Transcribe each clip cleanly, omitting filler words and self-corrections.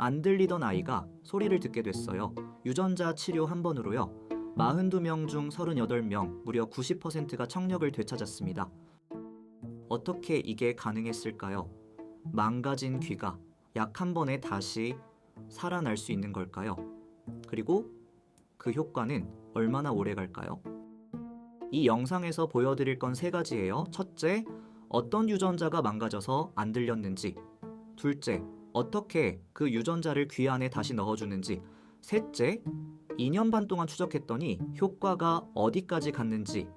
안 들리던 아이가 소리를 듣게 됐어요. 유전자 치료 한 번으로요. 42명 중 38명, 무려 90%가 청력을 되찾았습니다. 어떻게 이게 가능했을까요? 망가진 귀가 약 한 번에 다시 살아날 수 있는 걸까요? 그리고 그 효과는 얼마나 오래 갈까요? 이 영상에서 보여드릴 건 세 가지예요. 첫째, 어떤 유전자가 망가져서 안 들렸는지. 둘째, 어떻게 그 유전자를 귀 안에 다시 넣어주는지. 셋째, 2년 반 동안 추적했더니 효과가 어디까지 갔는지.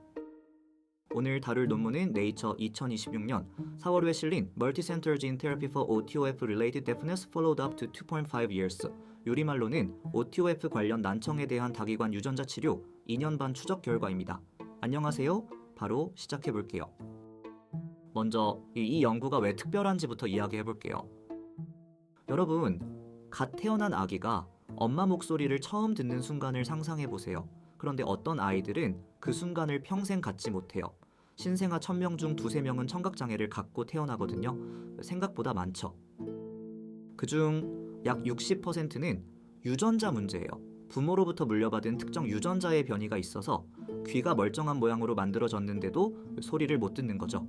오늘 다룰 논문은 네이처 2026년 4월호에 실린 Multicenter Gene Therapy for OTOF-related Deafness Followed up to 2.5 years. 우리말로는 OTOF 관련 난청에 대한 다기관 유전자 치료 2년 반 추적 결과입니다. 안녕하세요. 바로 시작해 볼게요. 먼저 이 연구가 왜 특별한지부터 이야기해 볼게요. 여러분, 갓 태어난 아기가 엄마 목소리를 처음 듣는 순간을 상상해 보세요. 그런데 어떤 아이들은 그 순간을 평생 갖지 못해요. 신생아 1000명 중 2~3명은 청각장애를 갖고 태어나거든요. 생각보다 많죠. 그중 약 60%는 유전자 문제예요. 부모로부터 물려받은 특정 유전자의 변이가 있어서 귀가 멀쩡한 모양으로 만들어졌는데도 소리를 못 듣는 거죠.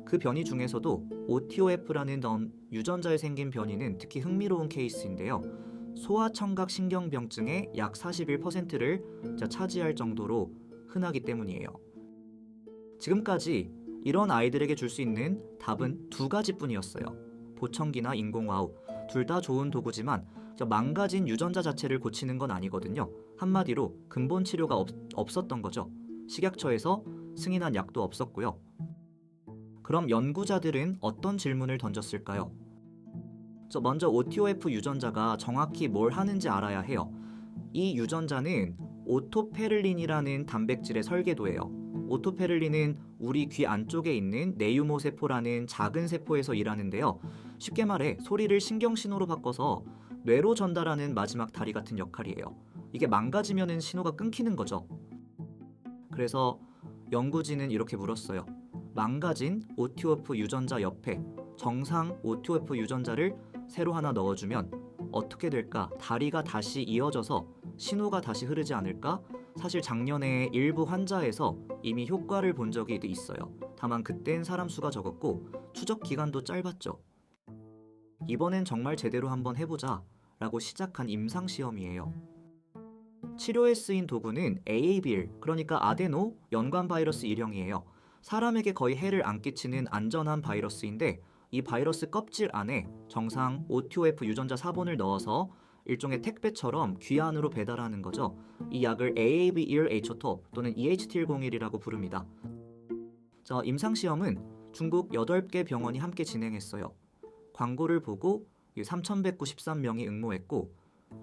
그 변이 중에서도 OTOF라는 유전자에 생긴 변이는 특히 흥미로운 케이스인데요. 소아청각 신경병증의 약 41%를 차지할 정도로 흔하기 때문이에요. 지금까지 이런 아이들에게 줄 수 있는 답은 두 가지뿐이었어요. 보청기나 인공와우, 둘 다 좋은 도구지만 망가진 유전자 자체를 고치는 건 아니거든요. 한마디로 근본 치료가 없었던 거죠. 식약처에서 승인한 약도 없었고요. 그럼 연구자들은 어떤 질문을 던졌을까요? 먼저 OTOF 유전자가 정확히 뭘 하는지 알아야 해요. 이 유전자는 오토페를린이라는 단백질의 설계도예요. 오토페를린은 우리 귀 안쪽에 있는 내유모 세포라는 작은 세포에서 일하는데요. 쉽게 말해 소리를 신경신호로 바꿔서 뇌로 전달하는 마지막 다리 같은 역할이에요. 이게 망가지면은 신호가 끊기는 거죠. 그래서 연구진은 이렇게 물었어요. 망가진 OTOF 유전자 옆에 정상 OTOF 유전자를 새로 하나 넣어주면 어떻게 될까? 다리가 다시 이어져서 신호가 다시 흐르지 않을까? 사실 작년에 일부 환자에서 이미 효과를 본 적이 있어요. 다만 그땐 사람 수가 적었고 추적 기간도 짧았죠. 이번엔 정말 제대로 한번 해보자 라고 시작한 임상시험이에요. 치료에 쓰인 도구는 AABL, 그러니까 아데노 연관 바이러스 1형이에요. 사람에게 거의 해를 안 끼치는 안전한 바이러스인데 이 바이러스 껍질 안에 정상 OTOF 유전자 사본을 넣어서 일종의 택배처럼 귀 안으로 배달하는 거죠. 이 약을 AAB1H5TOP 또는 EHT101이라고 부릅니다. 임상시험은 중국 8개 병원이 함께 진행했어요. 광고를 보고 3,193명이 응모했고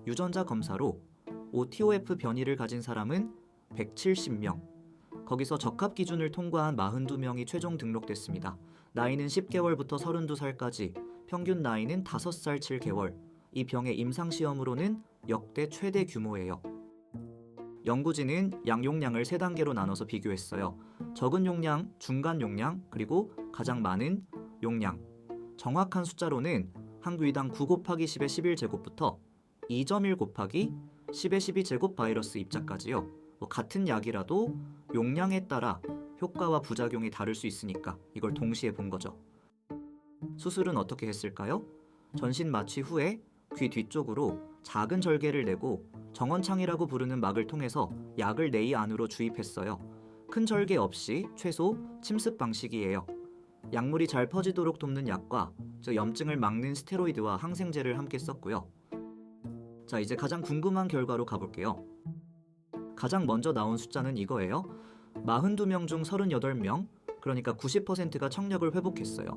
유전자 검사로 OTOF 변이를 가진 사람은 170명, 거기서 적합 기준을 통과한 42명이 최종 등록됐습니다. 나이는 10개월부터 32살까지, 평균 나이는 5살 7개월. 이 병의 임상시험으로는 역대 최대 규모예요. 연구진은 양용량을 3단계로 나눠서 비교했어요. 적은 용량, 중간 용량, 그리고 가장 많은 용량. 정확한 숫자로는 한 귀당 9 곱하기 10의 11제곱부터 2.1 곱하기 10의 12제곱 바이러스 입자까지요. 같은 약이라도 용량에 따라 효과와 부작용이 다를 수 있으니까 이걸 동시에 본 거죠. 수술은 어떻게 했을까요? 전신 마취 후에 귀 뒤쪽으로 작은 절개를 내고 정원창이라고 부르는 막을 통해서 약을 뇌 안으로 주입했어요. 큰 절개 없이 최소 침습 방식이에요. 약물이 잘 퍼지도록 돕는 약과 염증을 막는 스테로이드와 항생제를 함께 썼고요. 이제 가장 궁금한 결과로 가볼게요. 가장 먼저 나온 숫자는 이거예요. 42명 중 38명, 그러니까 90%가 청력을 회복했어요.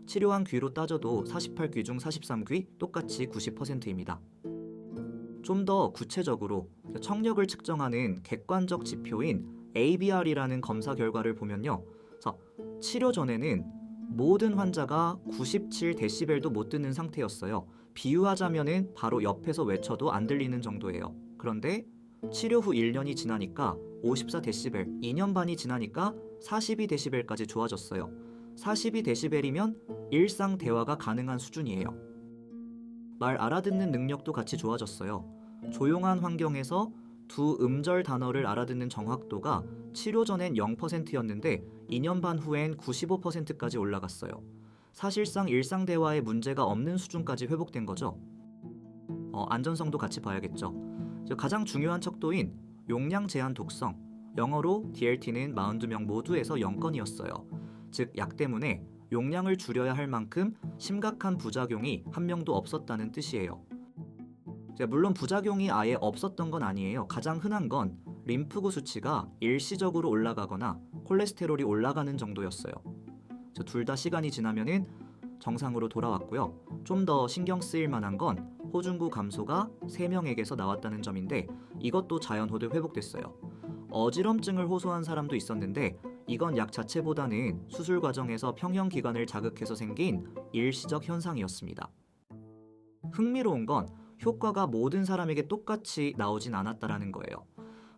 치료한 귀로 따져도 48귀 중 43귀, 똑같이 90%입니다. 좀 더 구체적으로 청력을 측정하는 객관적 지표인 ABR이라는 검사 결과를 보면요. 치료 전에는 모든 환자가 97dB도 못 듣는 상태였어요. 비유하자면은 바로 옆에서 외쳐도 안 들리는 정도예요. 그런데 치료 후 1년이 지나니까 54dB, 2년 반이 지나니까 42dB까지 좋아졌어요. 42dB이면 일상 대화가 가능한 수준이에요. 말 알아듣는 능력도 같이 좋아졌어요. 조용한 환경에서 두 음절 단어를 알아듣는 정확도가 치료 전엔 0%였는데 2년 반 후엔 95%까지 올라갔어요. 사실상 일상 대화에 문제가 없는 수준까지 회복된 거죠. 안전성도 같이 봐야겠죠. 가장 중요한 척도인 용량 제한 독성, 영어로 DLT는 42명 모두에서 0건이었어요. 즉, 약 때문에 용량을 줄여야 할 만큼 심각한 부작용이 한 명도 없었다는 뜻이에요. 물론 부작용이 아예 없었던 건 아니에요. 가장 흔한 건 림프구 수치가 일시적으로 올라가거나 콜레스테롤이 올라가는 정도였어요. 둘 다 시간이 지나면은 정상으로 돌아왔고요. 좀 더 신경 쓰일 만한 건 호중구 감소가 3명에게서 나왔다는 점인데 이것도 자연호대 회복됐어요. 어지럼증을 호소한 사람도 있었는데 이건 약 자체보다는 수술 과정에서 평형기관을 자극해서 생긴 일시적 현상이었습니다. 흥미로운 건 효과가 모든 사람에게 똑같이 나오진 않았다라는 거예요.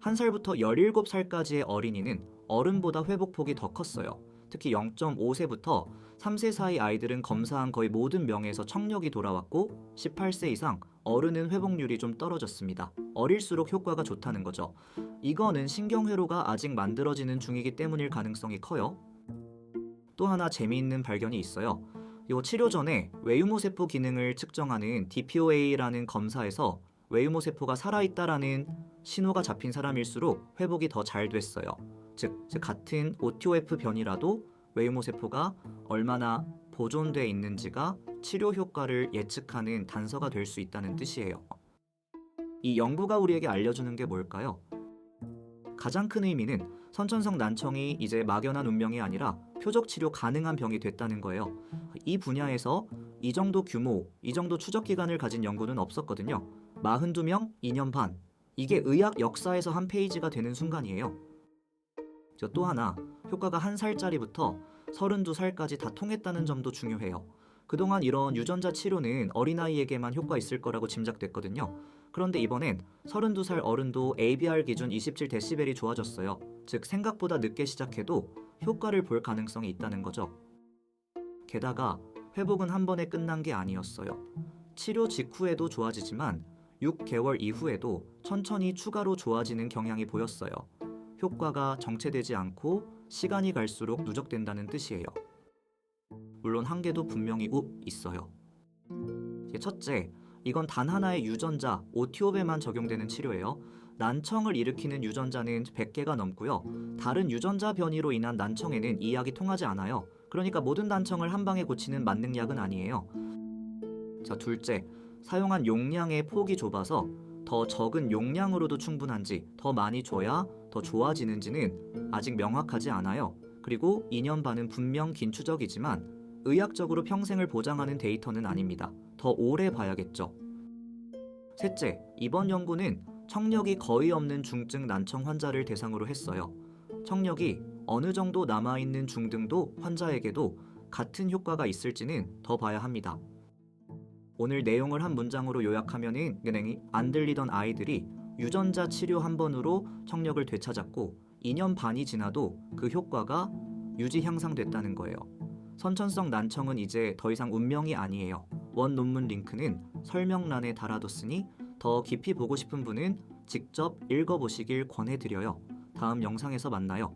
1살부터 17살까지의 어린이는 어른보다 회복폭이 더 컸어요. 특히 0.5세부터 3세 사이 아이들은 검사한 거의 모든 명에서 청력이 돌아왔고 18세 이상 어른은 회복률이 좀 떨어졌습니다. 어릴수록 효과가 좋다는 거죠. 이거는 신경회로가 아직 만들어지는 중이기 때문일 가능성이 커요. 또 하나 재미있는 발견이 있어요. 이 치료 전에 외유모세포 기능을 측정하는 DPOA라는 검사에서 외유모세포가 살아있다라는 신호가 잡힌 사람일수록 회복이 더 잘 됐어요. 즉 같은 OTOF 변이라도 외유모세포가 얼마나 보존돼 있는지가 치료 효과를 예측하는 단서가 될 수 있다는 뜻이에요. 이 연구가 우리에게 알려주는 게 뭘까요? 가장 큰 의미는 선천성 난청이 이제 막연한 운명이 아니라 표적 치료 가능한 병이 됐다는 거예요. 이 분야에서 이 정도 규모, 이 정도 추적 기간을 가진 연구는 없었거든요. 42명, 2년 반. 이게 의학 역사에서 한 페이지가 되는 순간이에요. 또 하나, 효과가 1살짜리부터 32살까지 다 통했다는 점도 중요해요. 그동안 이런 유전자 치료는 어린아이에게만 효과 있을 거라고 짐작됐거든요. 그런데 이번엔 32살 어른도 ABR 기준 27데시벨이 좋아졌어요. 즉 생각보다 늦게 시작해도 효과를 볼 가능성이 있다는 거죠. 게다가 회복은 한 번에 끝난 게 아니었어요. 치료 직후에도 좋아지지만 6개월 이후에도 천천히 추가로 좋아지는 경향이 보였어요. 효과가 정체되지 않고 시간이 갈수록 누적된다는 뜻이에요. 물론 한계도 분명히 있어요. 첫째, 이건 단 하나의 유전자 오티오베만 적용되는 치료예요. 난청을 일으키는 유전자는 100개가 넘고요. 다른 유전자 변이로 인한 난청에는 이 약이 통하지 않아요. 그러니까 모든 난청을 한 방에 고치는 만능 약은 아니에요. 둘째, 사용한 용량의 폭이 좁아서 더 적은 용량으로도 충분한지 더 많이 줘야 더 좋아지는지는 아직 명확하지 않아요. 그리고 2년 반은 분명 긴 추적이지만 의학적으로 평생을 보장하는 데이터는 아닙니다. 더 오래 봐야겠죠. 셋째, 이번 연구는 청력이 거의 없는 중증 난청 환자를 대상으로 했어요. 청력이 어느 정도 남아있는 중등도 환자에게도 같은 효과가 있을지는 더 봐야 합니다. 오늘 내용을 한 문장으로 요약하면은 안 들리던 아이들이 유전자 치료 한 번으로 청력을 되찾았고 2년 반이 지나도 그 효과가 유지 향상됐다는 거예요. 선천성 난청은 이제 더 이상 운명이 아니에요. 원 논문 링크는 설명란에 달아뒀으니 더 깊이 보고 싶은 분은 직접 읽어보시길 권해드려요. 다음 영상에서 만나요.